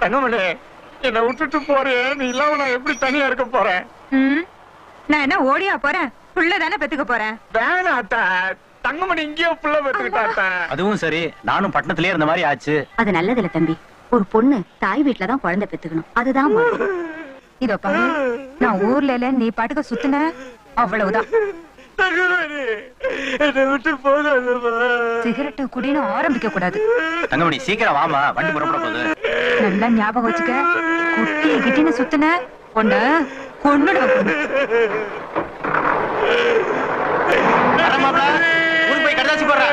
தங்கமணி என்ன விட்டுட்டு போறேன், நீ இல்லாம நான் எப்படி தனியா இருக்க போறேன்? நான் என்ன ஓடியா போறேன்? புள்ளதானே பெத்துக்க போறேன். வேணாத்தா, தங்கமணி இங்கேயோ புள்ள பெத்துக்கிட்டாத்தா. அதுவும் சரி, நானும் பட்டணத்திலே இருந்த மாதிரி ஆச்சு. அது நல்லதில்ல தம்பி. ஒரு பொண்ணு தாய் வீட்டுலதான் குழந்தை பெத்துக்கணும், அதுதான் முறை. இதோ பாரு, நான் ஊர்ல இல்ல, நீ பாட்டுக்க சுத்துன அவ்வளவுதான். சிகரெட்டு குடின்னு ஆரம்பிக்க கூடாது. தங்கமணி சீக்கிரம் வாமா, வண்டி புறப்பட போகுது. நல்லா ஞாபகம் வச்சுக்க, குட்டி கிட்டின்னு சுத்துன பொண்ணு கொன்னுடுவேன். ஊருக்கு போய் கடதாசி போடுற.